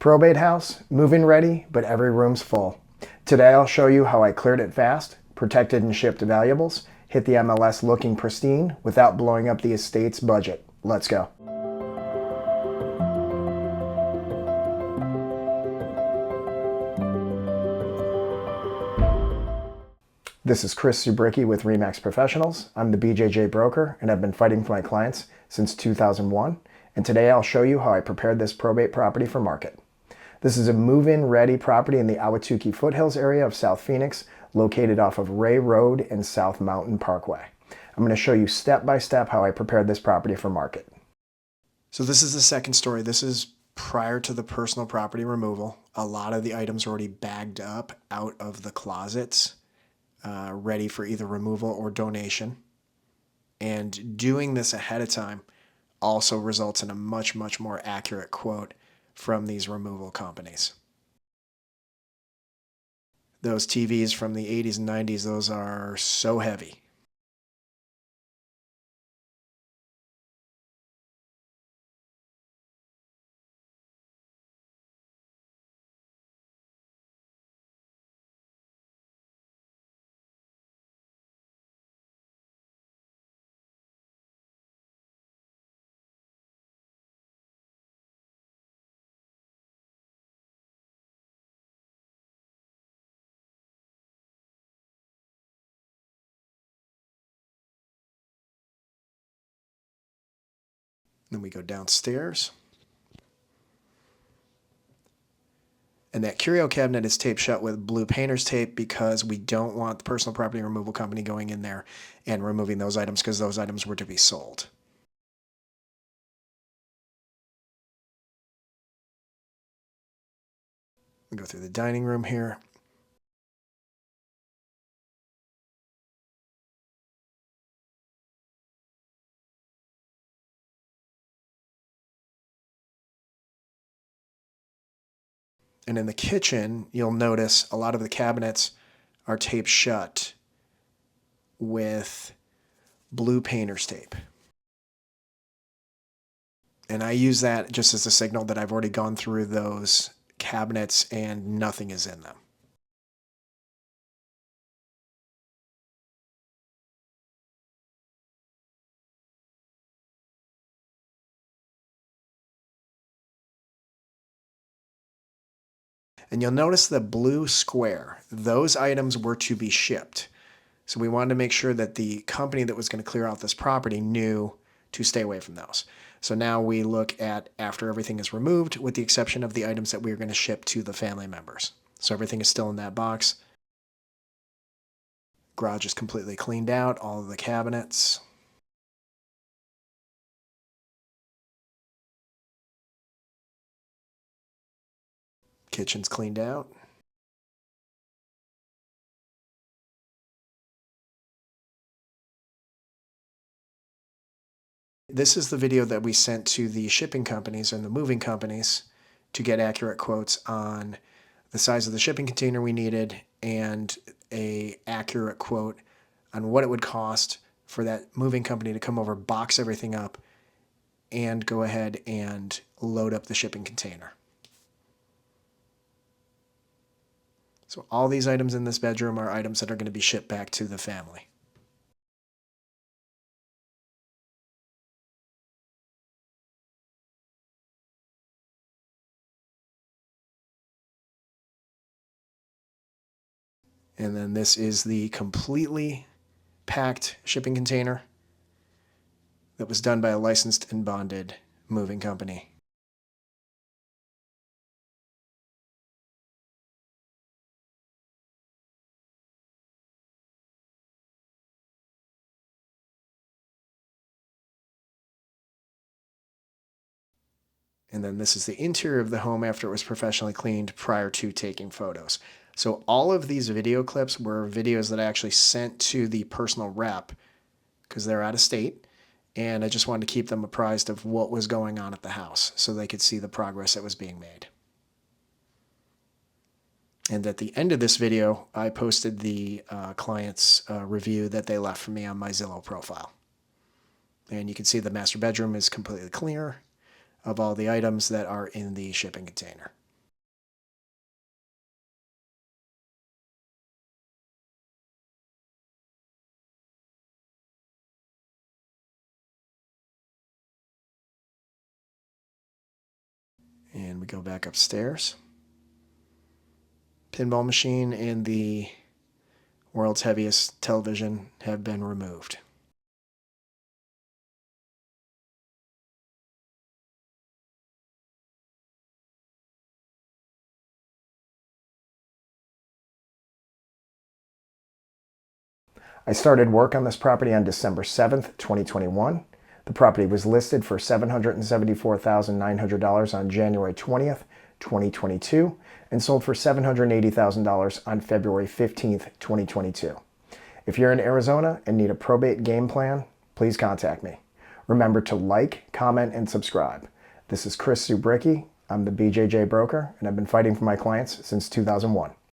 Probate house, move-in ready, but every room's full. Today I'll show you how I cleared it fast, protected and shipped valuables, hit the MLS looking pristine without blowing up the estate's budget. Let's go. This is Chris Zubrycki with RE/MAX Professionals. I'm the BJJ broker and I've been fighting for my clients since 2001. And today I'll show you how I prepared this probate property for market. This is a move-in ready property in the Ahwatukee foothills area of South Phoenix, located off of Ray Road and South Mountain Parkway. I'm going to show you step by step how I prepared this property for market. So this is the second story. This is prior to the personal property removal. A lot of the items are already bagged up out of the closets, ready for either removal or donation. And doing this ahead of time also results in a much more accurate quote from these removal companies. Those TVs from the 80s and 90s, those are so heavy. Then we go downstairs. And that curio cabinet is taped shut with blue painter's tape because we don't want the personal property removal company going in there and removing those items because those items were to be sold. We go through the dining room here. And in the kitchen, you'll notice a lot of the cabinets are taped shut with blue painter's tape. And I use that just as a signal that I've already gone through those cabinets and nothing is in them. And you'll notice the blue square. Those items were to be shipped. So we wanted to make sure that the company that was going to clear out this property knew to stay away from those. So now we look at after everything is removed, with the exception of the items that we are going to ship to the family members. So everything is still in that box. Garage is completely cleaned out, all of the cabinets. Kitchen's cleaned out. This is the video that we sent to the shipping companies and the moving companies to get accurate quotes on the size of the shipping container we needed and an accurate quote on what it would cost for that moving company to come over, box everything up, and go ahead and load up the shipping container. So all these items in this bedroom are items that are going to be shipped back to the family. And then this is the completely packed shipping container that was done by a licensed and bonded moving company. And then this is the interior of the home after it was professionally cleaned prior to taking photos. So all of these video clips were videos that I actually sent to the personal rep because they're out of state. And I just wanted to keep them apprised of what was going on at the house so they could see the progress that was being made. And at the end of this video, I posted the client's review that they left for me on my Zillow profile. And you can see the master bedroom is completely clear of all the items that are in the shipping container. We go back upstairs. Pinball machine and the world's heaviest television have been removed. I started work on this property on December 7th, 2021. The property was listed for $774,900 on January 20th, 2022, and sold for $780,000 on February 15th, 2022. If you're in Arizona and need a probate game plan, please contact me. Remember to like, comment, and subscribe. This is Chris Zubrycki. I'm the BJJ broker, and I've been fighting for my clients since 2001.